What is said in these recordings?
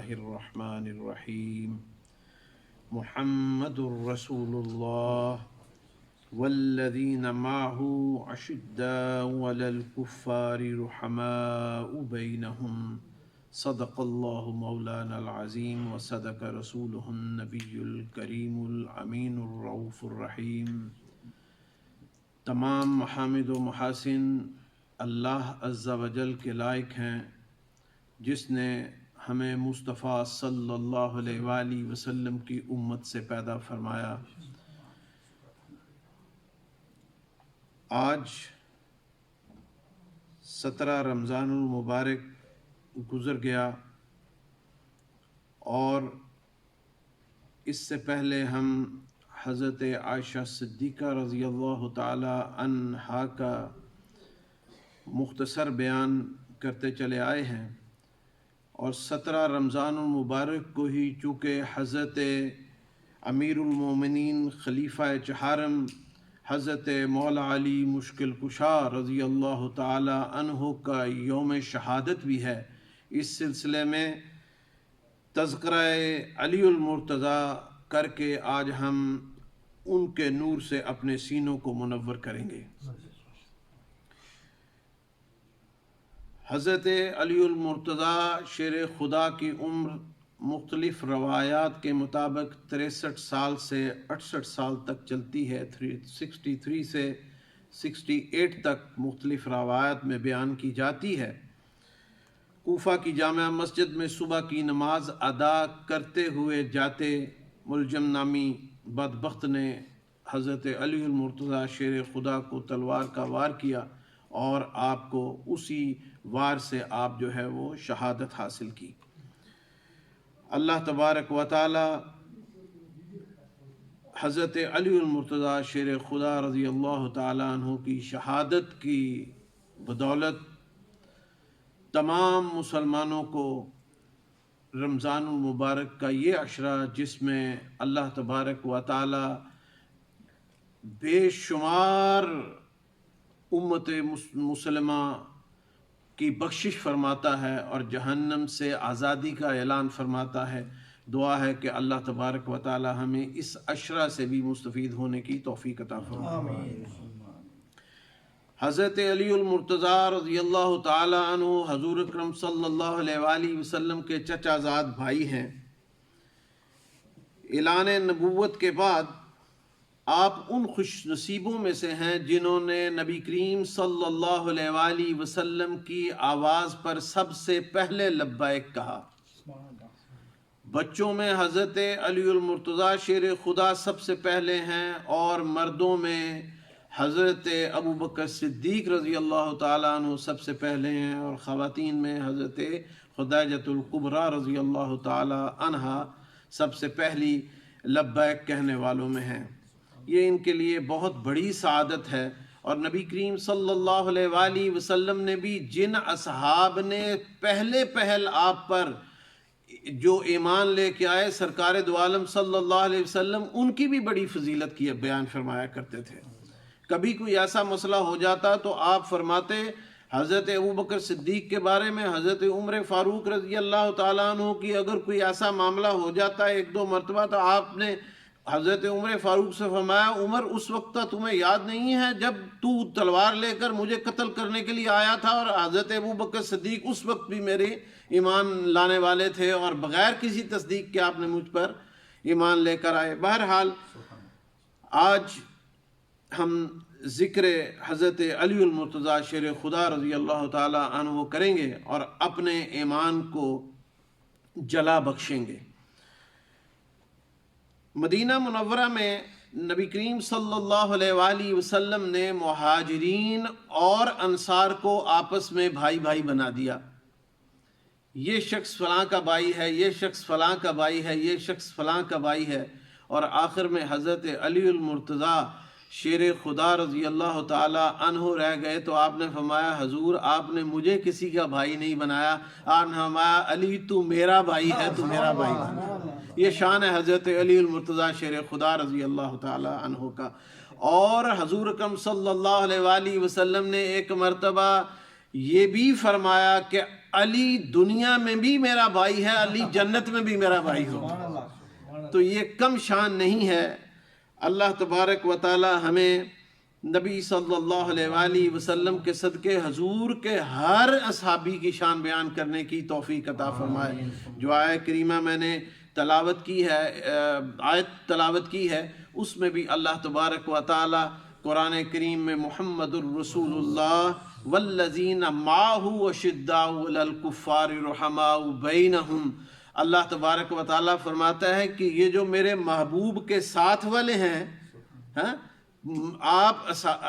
الرحمن الرحیم محمد رسول اللہ والذین معه اشداء علی الکفار رحماء بینہم صدق اللہ مولانا العظیم وصدق رسولہ النبی الکریم الامین الرؤوف الرحیم۔ تمام محامد و محاسن اللہ عز و جل کے لائق ہیں، جس نے ہمیں مصطفیٰ صلی اللہ علیہ وآلہ وسلم کی امت سے پیدا فرمایا۔ آج 17 رمضان المبارک گزر گیا، اور اس سے پہلے ہم حضرت عائشہ صدیقہ رضی اللہ تعالی عنہا کا مختصر بیان کرتے چلے آئے ہیں، اور 17 رمضان المبارک کو ہی چونکہ حضرت امیر المومنین خلیفہ چہارم حضرت مولا علی مشکل کشا رضی اللہ تعالی عنہ کا یوم شہادت بھی ہے، اس سلسلے میں تذکرہ علی المرتضیٰ کر کے آج ہم ان کے نور سے اپنے سینوں کو منور کریں گے۔ حضرت علی المرتضیٰ شیر خدا کی عمر مختلف روایات کے مطابق 63 سال سے 68 سال تک چلتی ہے، 63 سے 68 تک مختلف روایات میں بیان کی جاتی ہے۔ کوفہ کی جامع مسجد میں صبح کی نماز ادا کرتے ہوئے جاتے ملجم نامی بدبخت نے حضرت علی المرتضیٰ شیر خدا کو تلوار کا وار کیا، اور آپ کو اسی وار سے آپ جو ہے وہ شہادت حاصل کی۔ اللہ تبارک و تعالی حضرت علی المرتضیٰ شیر خدا رضی اللہ تعالی عنہ کی شہادت کی بدولت تمام مسلمانوں کو رمضان المبارک کا یہ عشرہ، جس میں اللہ تبارک و تعالی بے شمار امت مسلمہ کی بخشش فرماتا ہے اور جہنم سے آزادی کا اعلان فرماتا ہے۔ دعا ہے کہ اللہ تبارک و تعالی ہمیں اس عشرہ سے بھی مستفید ہونے کی توفیق عطا فرمائے۔ حضرت علی المرتضیٰ رضی اللہ تعالی عنہ حضور اکرم صلی اللہ علیہ وآلہ وسلم کے چچا زاد بھائی ہیں۔ اعلان نبوت کے بعد آپ ان خوش نصیبوں میں سے ہیں جنہوں نے نبی کریم صلی اللہ علیہ وآلہ وسلم کی آواز پر سب سے پہلے لبیک کہا۔ بچوں میں حضرت علی المرتضیٰ شیر خدا سب سے پہلے ہیں، اور مردوں میں حضرت ابو بکر صدیق رضی اللہ تعالیٰ عنہ سب سے پہلے ہیں، اور خواتین میں حضرت خدیجہ الکبریٰ رضی اللہ تعالیٰ عنہا سب سے پہلی لبیک کہنے والوں میں ہیں۔ یہ ان کے لیے بہت بڑی سعادت ہے، اور نبی کریم صلی اللہ علیہ وآلہ وسلم نے بھی جن اصحاب نے پہل آپ پر جو ایمان لے کے آئے سرکار دو عالم صلی اللہ علیہ وسلم، ان کی بھی بڑی فضیلت کی بیان فرمایا کرتے تھے۔ کبھی کوئی ایسا مسئلہ ہو جاتا تو آپ فرماتے حضرت ابو بکر صدیق کے بارے میں، حضرت عمر فاروق رضی اللہ تعالیٰ عنہ کی اگر کوئی ایسا معاملہ ہو جاتا ہے 1-2 مرتبہ، تو آپ نے حضرت عمر فاروق سے فرمایا، عمر اس وقت تمہیں یاد نہیں ہے جب تو تلوار لے کر مجھے قتل کرنے کے لیے آیا تھا؟ اور حضرت ابو بکر صدیق اس وقت بھی میرے ایمان لانے والے تھے، اور بغیر کسی تصدیق کے آپ نے مجھ پر ایمان لے کر آئے۔ بہرحال آج ہم ذکر حضرت علی المرتضیٰ شیر خدا رضی اللہ تعالی عنہ کریں گے، اور اپنے ایمان کو جلا بخشیں گے۔ مدینہ منورہ میں نبی کریم صلی اللہ علیہ وآلہ وسلم نے مہاجرین اور انصار کو آپس میں بھائی بھائی بنا دیا۔ یہ شخص فلاں کا بھائی ہے، یہ شخص فلاں کا بھائی ہے، یہ شخص فلاں کا بھائی ہے، اور آخر میں حضرت علی المرتضیٰ شیر خدا رضی اللہ تعالی عنہ رہ گئے۔ تو آپ نے فرمایا، حضور آپ نے مجھے کسی کا بھائی نہیں بنایا، آپ نے فرمایا علی تو میرا بھائی ہے، تو میرا بھائی بنا۔ یہ شان ہے حضرت علی المرتضیٰ شیر خدا رضی اللہ تعالی عنہ کا۔ اور حضور اکرم صلی اللہ علیہ وآلہ وسلم نے ایک مرتبہ یہ بھی فرمایا کہ علی دنیا میں بھی میرا بھائی ہے، علی جنت میں بھی میرا بھائی ہوگا۔ تو یہ کم شان نہیں ہے۔ اللہ تبارک و تعالی ہمیں نبی صلی اللہ علیہ وآلہ وسلم کے صدقے حضور کے ہر اصحابی کی شان بیان کرنے کی توفیق عطا فرمائے۔ جو آیت کریمہ میں نے تلاوت کی ہے، تلاوت کی ہے، اس میں بھی اللہ تبارک و تعالی قرآن کریم میں محمد الرسول اللہ والذین معہ اشداء علی الکفار رحماء بینہم، اللہ تبارک و تعالی فرماتا ہے کہ یہ جو میرے محبوب کے ساتھ والے ہیں،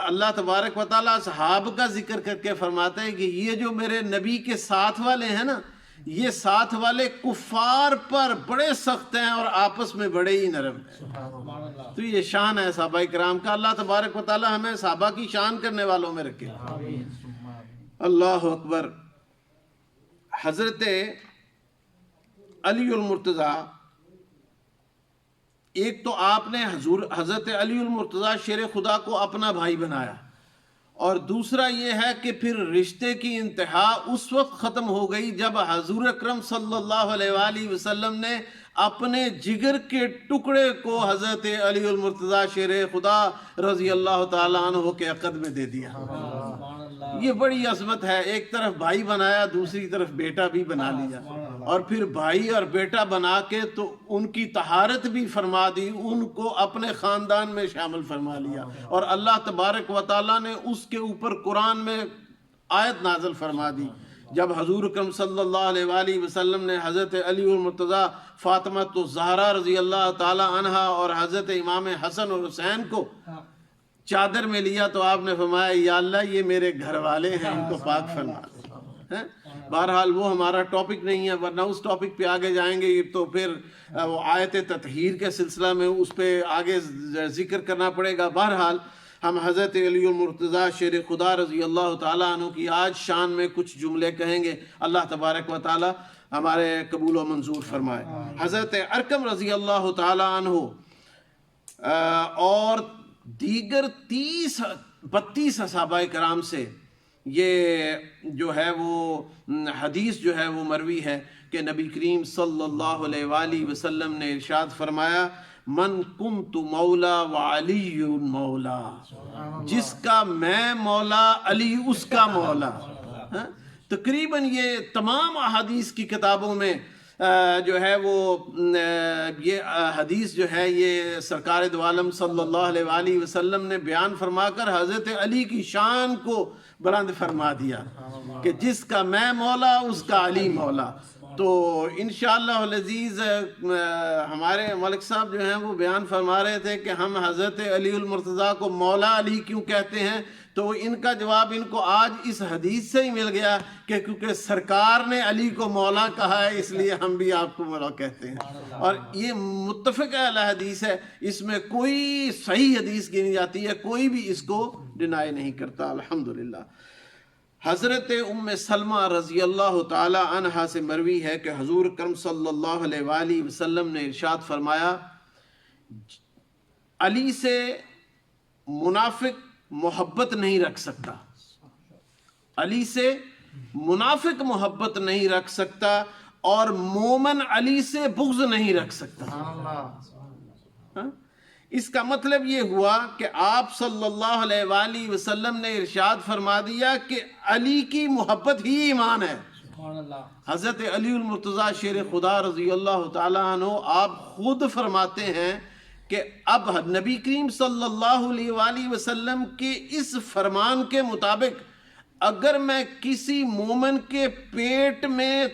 اللہ تبارک و تعالی اصحاب کا ذکر کر کے فرماتا ہے کہ یہ جو میرے نبی کے ساتھ والے ہیں نا، یہ ساتھ والے کفار پر بڑے سخت ہیں اور آپس میں بڑے ہی نرم ہیں۔ تو یہ شان ہے صحابہ کرام کا۔ اللہ تبارک و تعالی ہمیں صحابہ کی شان کرنے والوں میں رکھے۔ اللہ اکبر۔ حضرت علی المرتضیٰ، ایک تو آپ نے حضرت علی المرتضیٰ شیر خدا کو اپنا بھائی بنایا، اور دوسرا یہ ہے کہ پھر رشتے کی انتہا اس وقت ختم ہو گئی جب حضور اکرم صلی اللہ علیہ وآلہ وسلم نے اپنے جگر کے ٹکڑے کو حضرت علی المرتضیٰ شیر خدا رضی اللہ تعالیٰ عنہ کے عقد میں دے دیا۔ یہ بڑی عظمت ہے، ایک طرف بھائی بنایا، دوسری طرف بیٹا بھی بنا لیا، اور پھر بھائی اور بیٹا بنا کے تو ان کی طہارت بھی فرما دی، ان کو اپنے خاندان میں شامل فرما لیا، اور اللہ تبارک و تعالیٰ نے اس کے اوپر قرآن میں آیت نازل فرما دی۔ جب حضور اکرم صلی اللہ علیہ وآلہ وسلم نے حضرت علی المرتضیٰ، فاطمہ الزہرا رضی اللہ تعالی عنہا اور حضرت امام حسن اور حسین کو چادر میں لیا تو آپ نے فرمایا یا اللہ یہ میرے گھر والے ہیں، ان کو پاک فرما دے۔ بہرحال وہ ہمارا ٹاپک نہیں ہے، ورنہ اس ٹاپک پہ آگے جائیں گے تو پھر وہ آیت تطہیر کے سلسلہ میں اس پہ آگے ذکر کرنا پڑے گا۔ بہرحال ہم حضرت علی المرتضیٰ شیر خدا رضی اللہ تعالیٰ عنہ کی آج شان میں کچھ جملے کہیں گے، اللہ تبارک و تعالیٰ ہمارے قبول و منظور فرمائے۔ حضرت ارقم رضی اللہ تعالیٰ عنہ اور دیگر 32 صحابہ کرام سے یہ جو ہے وہ حدیث جو ہے وہ مروی ہے کہ نبی کریم صلی اللہ علیہ وآلہ وسلم نے ارشاد فرمایا من کنت مولا وعلی مولا، جس کا میں مولا علی اس کا مولا۔ تقریباً یہ تمام احادیث کی کتابوں میں جو ہے وہ یہ حدیث جو ہے یہ سرکار دو عالم صلی اللہ علیہ وآلہ وسلم نے بیان فرما کر حضرت علی کی شان کو بلند فرما دیا کہ جس کا میں مولا اس کا علی مولا۔ تو انشاءاللہ العزیز ہمارے ملک صاحب جو ہیں وہ بیان فرما رہے تھے کہ ہم حضرت علی المرتضیٰ کو مولا علی کیوں کہتے ہیں، تو ان کا جواب ان کو آج اس حدیث سے ہی مل گیا کہ کیونکہ سرکار نے علی کو مولا کہا ہے اس لیے ہم بھی آپ کو مولا کہتے ہیں، اور یہ متفق علیہ حدیث ہے، اس میں کوئی صحیح حدیث گنی جاتی ہے، کوئی بھی اس کو ڈینائی نہیں کرتا الحمدللہ۔ حضرت ام سلمہ رضی اللہ تعالی عنہا سے مروی ہے کہ حضور کرم صلی اللہ علیہ وآلہ وسلم نے ارشاد فرمایا علی سے منافق محبت نہیں رکھ سکتا، علی سے منافق محبت نہیں رکھ سکتا، اور مومن علی سے بغض نہیں رکھ سکتا۔ اس کا مطلب یہ ہوا کہ آپ صلی اللہ علیہ وآلہ وسلم نے ارشاد فرما دیا کہ علی کی محبت ہی ایمان ہے۔ حضرت علی المرتضیٰ شیر خدا رضی اللہ تعالیٰ عنہ آپ خود فرماتے ہیں کہ اب نبی کریم صلی اللہ علیہ وآلہ وسلم کے اس فرمان کے مطابق اگر میں کسی مومن کے پیٹ میں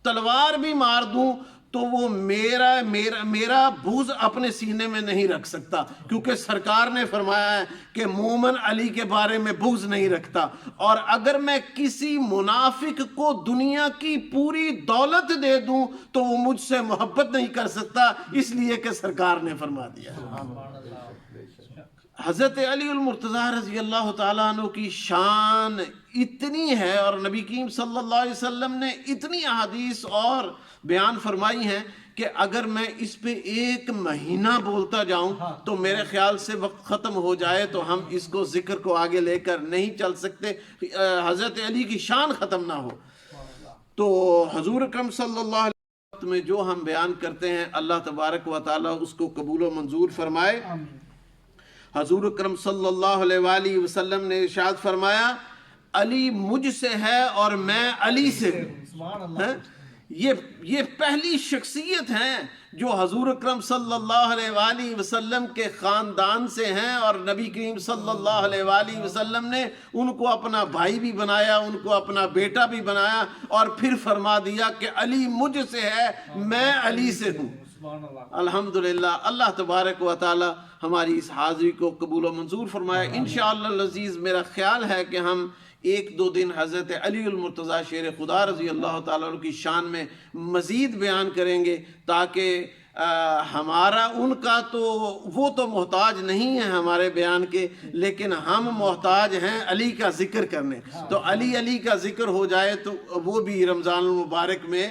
تلوار بھی مار دوں تو وہ میرا بغض اپنے سینے میں نہیں رکھ سکتا، کیونکہ سرکار نے فرمایا ہے کہ مومن علی کے بارے میں بغض نہیں رکھتا۔ اور اگر میں کسی منافق کو دنیا کی پوری دولت دے دوں تو وہ مجھ سے محبت نہیں کر سکتا، اس لیے کہ سرکار نے فرما دیا۔ حضرت علی المرتضیٰ رضی اللہ تعالیٰ عنہ کی شان اتنی ہے، اور نبی کریم صلی اللہ علیہ وسلم نے اتنی احادیث اور بیان فرمائی ہیں کہ اگر میں اس پہ ایک مہینہ بولتا جاؤں تو میرے خیال سے وقت ختم ہو جائے تو ہم اس کو ذکر کو آگے لے کر نہیں چل سکتے، حضرت علی کی شان ختم نہ ہو۔ تو حضور اکرم صلی اللہ علیہ وسلم میں جو ہم بیان کرتے ہیں اللہ تبارک و تعالیٰ اس کو قبول و منظور فرمائے۔ حضور اکرم صلی اللہ علیہ وآلہ وسلم نے ارشاد فرمایا علی مجھ سے ہے اور میں علی سے ہوں۔ یہ پہلی شخصیت ہیں جو حضور اکرم صلی اللہ علیہ وآلہ وسلم کے خاندان سے ہیں، اور نبی کریم صلی اللہ علیہ وآلہ وسلم نے ان کو اپنا بھائی بھی بنایا، ان کو اپنا بیٹا بھی بنایا، اور پھر فرما دیا کہ علی مجھ سے ہے، میں علی سے ہوں۔ الحمدللہ، اللہ تبارک و تعالی ہماری اس حاضری کو قبول و منظور فرمائے۔ انشاءاللہ العزیز میرا خیال ہے کہ ہم ایک دو دن حضرت علی المرتضیٰ شیر خدا رضی اللہ تعالیٰ عنہ کی شان میں مزید بیان کریں گے، تاکہ ہمارا ان کا تو وہ تو محتاج نہیں ہے ہمارے بیان کے، لیکن ہم محتاج ہیں علی کا ذکر کرنے۔ تو علی کا ذکر ہو جائے تو وہ بھی رمضان المبارک میں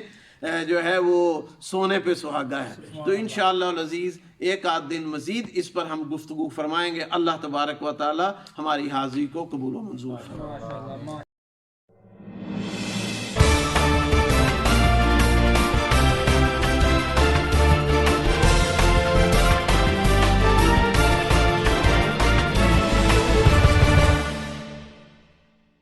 جو ہے وہ سونے پہ سہاگا ہے۔ تو انشاءاللہ العزیز ایک آدھ دن مزید اس پر ہم گفتگو فرمائیں گے۔ اللہ تبارک و تعالی ہماری حاضری کو قبول و منظور فرمائے۔